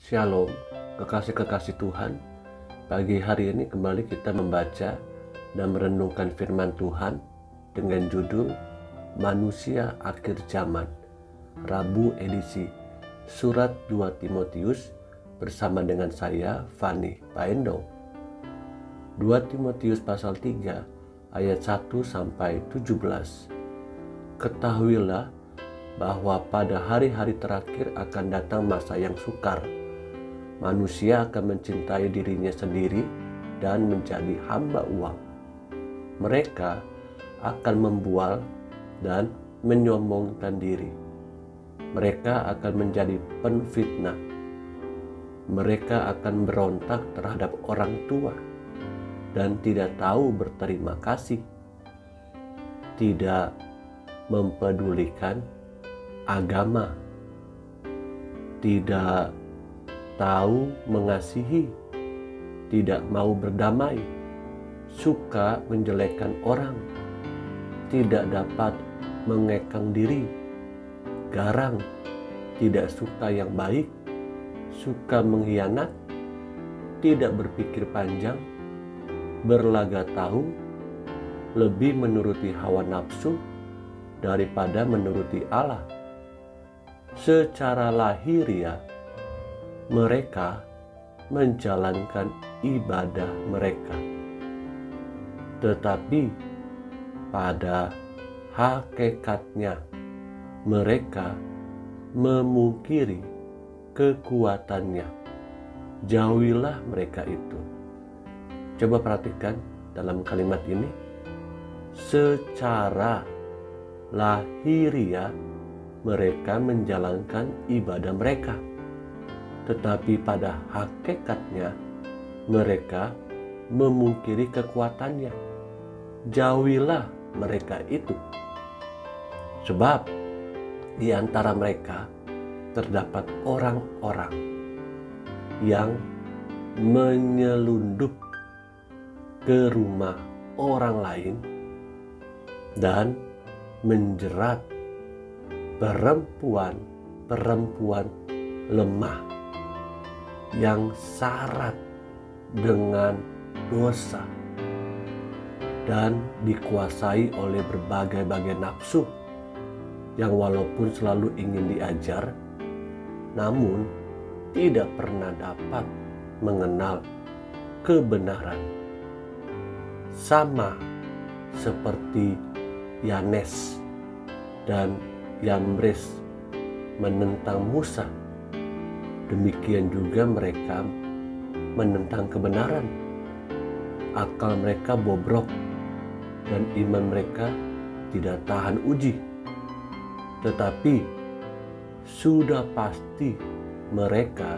Shalom, kekasih-kekasih Tuhan. Pagi hari ini kembali kita membaca dan merenungkan firman Tuhan dengan judul Manusia Akhir Zaman, Rabu edisi Surat 2 Timotius bersama dengan saya, Fani Paendo. 2 Timotius pasal 3 ayat 1-17. Ketahuilah bahwa pada hari-hari terakhir akan datang masa yang sukar. Manusia akan mencintai dirinya sendiri dan menjadi hamba uang. Mereka akan membual dan menyombongkan diri. Mereka akan menjadi penfitnah. Mereka akan berontak terhadap orang tua dan tidak tahu berterima kasih. Tidak mempedulikan agama. Tidak tahu mengasihi, tidak mau berdamai, suka menjelekkan orang, tidak dapat mengekang diri, garang, tidak suka yang baik, suka mengkhianat, tidak berpikir panjang, berlagak tahu, lebih menuruti hawa nafsu daripada menuruti Allah. Secara lahiriah mereka menjalankan ibadah mereka, tetapi pada hakikatnya mereka memungkiri kekuatannya. Jauhilah mereka itu. Coba perhatikan dalam kalimat ini. Secara lahiriah mereka menjalankan ibadah mereka, tetapi pada hakikatnya mereka memungkiri kekuatannya. Jauhilah mereka itu. Sebab di antara mereka terdapat orang-orang yang menyelundup ke rumah orang lain dan menjerat perempuan lemah yang syarat dengan dosa dan dikuasai oleh berbagai-bagai nafsu yang walaupun selalu ingin diajar, namun tidak pernah dapat mengenal kebenaran. Sama seperti Yanes dan Yambres menentang Musa, demikian juga mereka menentang kebenaran. Akal mereka bobrok dan iman mereka tidak tahan uji. Tetapi sudah pasti mereka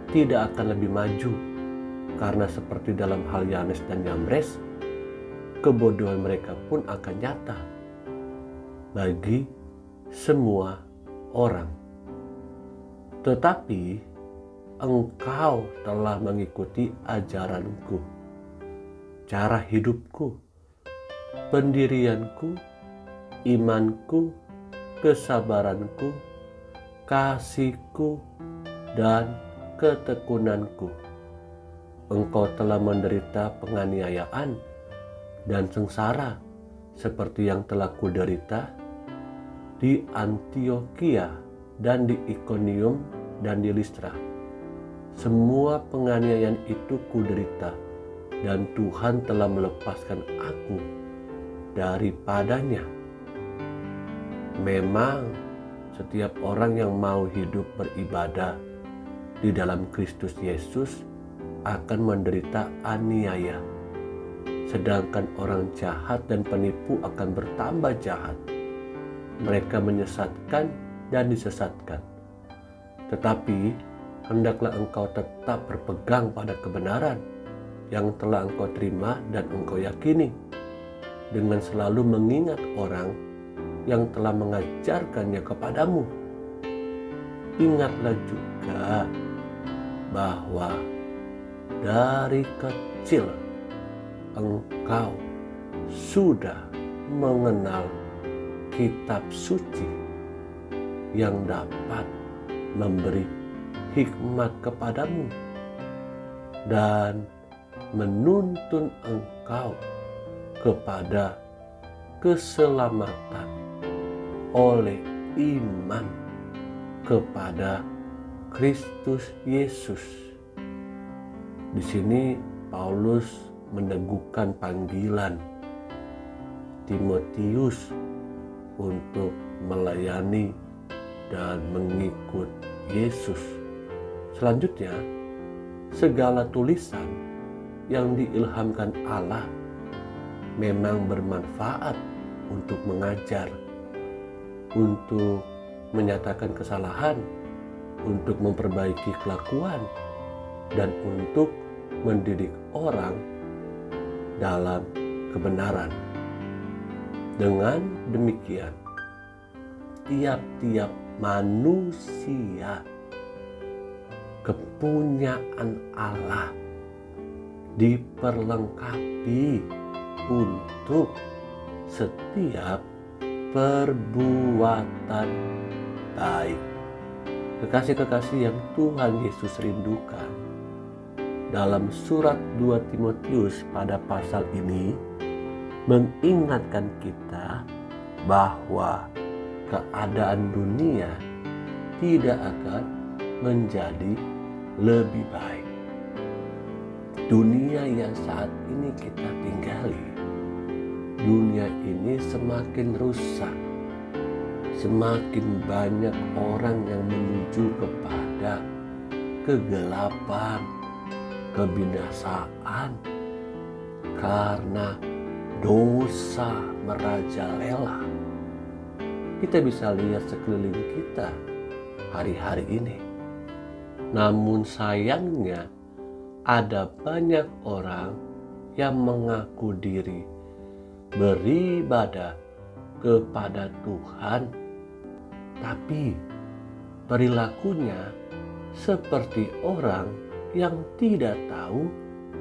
tidak akan lebih maju, karena seperti dalam hal Yanes dan Yambres, kebodohan mereka pun akan nyata bagi semua orang. Tetapi engkau telah mengikuti ajaranku, cara hidupku, pendirianku, imanku, kesabaranku, kasihku, dan ketekunanku. Engkau telah menderita penganiayaan dan sengsara seperti yang telah kuderita di Antiokhia dan di Ikonium dan di Listra. Semua penganiayaan itu kuderita, dan Tuhan telah melepaskan aku daripadanya. Memang setiap orang yang mau hidup beribadah di dalam Kristus Yesus akan menderita aniaya, sedangkan orang jahat dan penipu akan bertambah jahat. Mereka menyesatkan dan disesatkan. Tetapi hendaklah engkau tetap berpegang pada kebenaran yang telah engkau terima dan engkau yakini, dengan selalu mengingat orang yang telah mengajarkannya kepadamu. Ingatlah juga bahwa dari kecil engkau sudah mengenal kitab suci yang dapat memberi hikmat kepadamu dan menuntun engkau kepada keselamatan oleh iman kepada Kristus Yesus. Di sini Paulus meneguhkan panggilan Timotius untuk melayani dan mengikut Yesus. Selanjutnya, segala tulisan yang diilhamkan Allah memang bermanfaat untuk mengajar, untuk menyatakan kesalahan, untuk memperbaiki kelakuan, dan untuk mendidik orang dalam kebenaran. Dengan demikian, tiap-tiap manusia kepunyaan Allah diperlengkapi untuk setiap perbuatan baik. Kekasih-kekasih yang Tuhan Yesus rindukan, dalam surat 2 Timotius pada pasal ini mengingatkan kita bahwa keadaan dunia tidak akan menjadi lebih baik. Dunia yang saat ini kita tinggali, dunia ini semakin rusak. Semakin banyak orang yang menuju kepada kegelapan, kebinasaan, karena dosa merajalela. Kita bisa lihat sekeliling kita hari-hari ini. Namun sayangnya ada banyak orang yang mengaku diri beribadah kepada Tuhan, tapi perilakunya seperti orang yang tidak tahu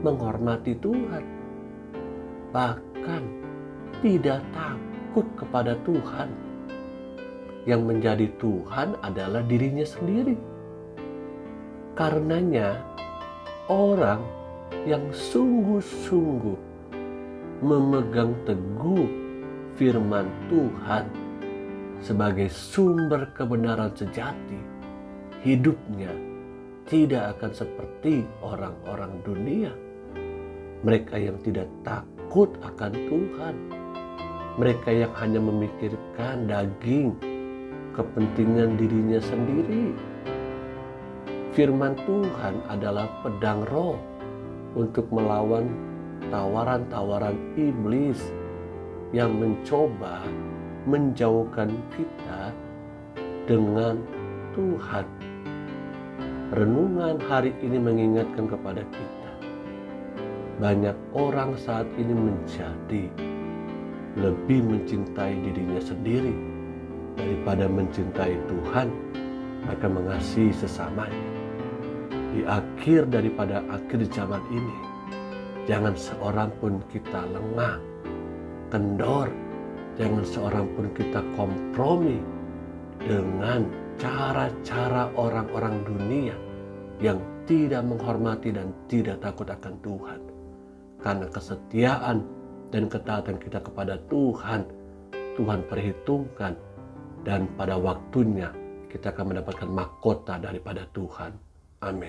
menghormati Tuhan, bahkan tidak takut kepada Tuhan. Yang menjadi Tuhan adalah dirinya sendiri. Karenanya orang yang sungguh-sungguh memegang teguh firman Tuhan sebagai sumber kebenaran sejati, hidupnya tidak akan seperti orang-orang dunia. Mereka yang tidak takut akan Tuhan, mereka yang hanya memikirkan daging, kepentingan dirinya sendiri. Firman Tuhan adalah pedang roh untuk melawan tawaran-tawaran iblis yang mencoba menjauhkan kita dengan Tuhan. Renungan hari ini mengingatkan kepada kita, banyak orang saat ini menjadi lebih mencintai dirinya sendiri daripada mencintai Tuhan, maka mengasihi sesamanya. Di akhir daripada akhir zaman ini, jangan seorang pun kita lengah, kendor, jangan seorang pun kita kompromi dengan cara-cara orang-orang dunia yang tidak menghormati dan tidak takut akan Tuhan. Karena kesetiaan dan ketaatan kita kepada Tuhan, Tuhan perhitungkan, dan pada waktunya kita akan mendapatkan mahkota daripada Tuhan. Amin.